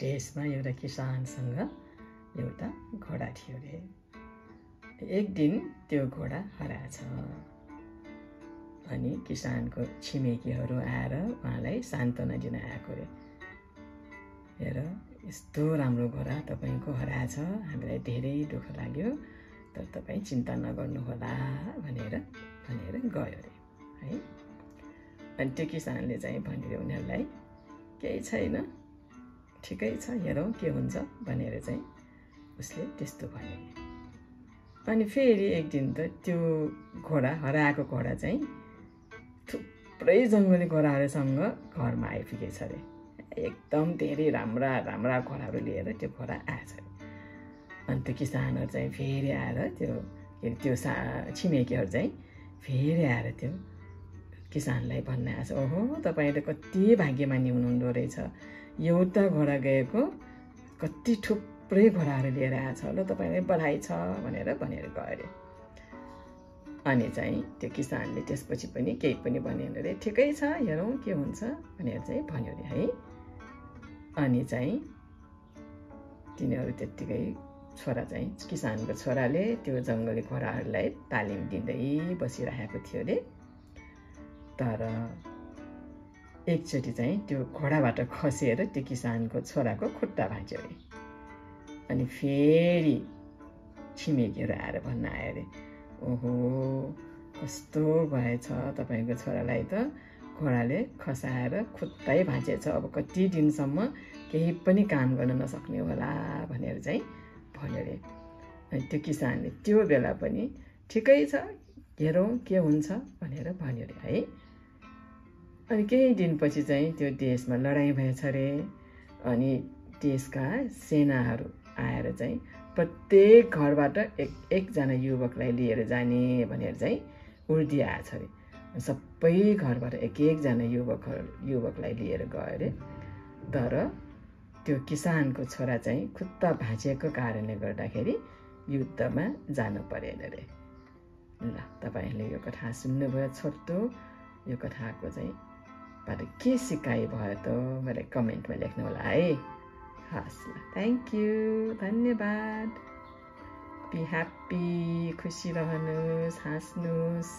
देशमा एउटा किसानसँग एउटा घोडा थियो रे। एक दिन त्यो घोडा हराएछ अनि किसानको छिमेकीहरू आएर उहाँलाई सान्त्वना दिन आएको रे। हेर, यस्तो राम्रो घोडा तपाईँको हराएछ, हामीलाई धेरै दुःख लाग्यो, तर तपाईँ चिन्ता नगर्नुहोला भनेर गयो रे है। अनि त्यो किसानले चाहिँ भन्यो उनीहरूलाई, केही छैन, ठिकै छ, हेरौँ के हुन्छ भनेर चाहिँ उसले त्यस्तो भन्यो। अनि फेरि एक दिन त त्यो घोडा, हराएको घोडा चाहिँ थुप्रै जङ्गली घोडाहरूसँग घरमा आइपुगेछ अरे। एकदम धेरै राम्रा राम्रा घोडाहरू लिएर त्यो घोडा आएछ अरे। अनि त्यो किसानहरू चाहिँ फेरि आएर त्यो छिमेकीहरू चाहिँ फेरि आएर त्यो किसानलाई भन्न आएछ, ओहो तपाईँ त कति भाग्यमानी हुनुहुँदो रहेछ, एउटा घोडा गएको कति थुप्रै घोडाहरू लिएर आएछ ल, तपाईँलाई बधाई छ भनेर गयो अरे। अनि चाहिँ त्यो किसानले त्यसपछि पनि केही पनि भनेन रे, ठिकै छ, हेरौँ के हुन्छ भनेर चाहिँ भन्यो अरे है। अनि चाहिँ तिनीहरू त्यत्तिकै छोरा चाहिँ किसानको छोराले त्यो जङ्गली घोडाहरूलाई तालिम दिँदै बसिरहेको थियो अरे। तर एकचोटि चाहिँ त्यो घोडाबाट खसेर त्यो किसानको छोराको खुट्टा भाँच्यो अरे। अनि फेरि छिमेकीहरू आएर भन्न आयो अरे, ओहो कस्तो भएछ तपाईँको छोरालाई त घोडाले खसाएर खुट्टै भाँचेछ, अब कति दिनसम्म केही पनि काम गर्न नसक्ने होला भनेर चाहिँ भन्यो अरे। अनि त्यो किसानले त्यो बेला पनि ठिकै छ, हेरौँ के हुन्छ भनेर भन्यो अरे है। अनि केही दिनपछि चाहिँ त्यो देशमा लडाइँ भएछ अरे। अनि देशका सेनाहरू आएर चाहिँ प्रत्येक घरबाट एकजना युवकलाई लिएर जाने भनेर चाहिँ उर्दी आएछ अरे। सबै घरबाट एकजना युवकलाई लिएर गयो अरे। तर त्यो किसानको छोरा चाहिँ खुट्टा भाँचिएको कारणले गर्दाखेरि युद्धमा जानु परेन अरे। ल, तपाईँहरूले यो कथा सुन्नुभयो छोटो, यो कथाको चाहिँ बाट के सिकाइ भयो त मलाई कमेन्टमा लेख्नु होला है। हस् ल, थ्याङ्क यू, धन्यवाद। बी ह्याप्पी, खुसी रहनुहोस्, हाँस्नुहोस्।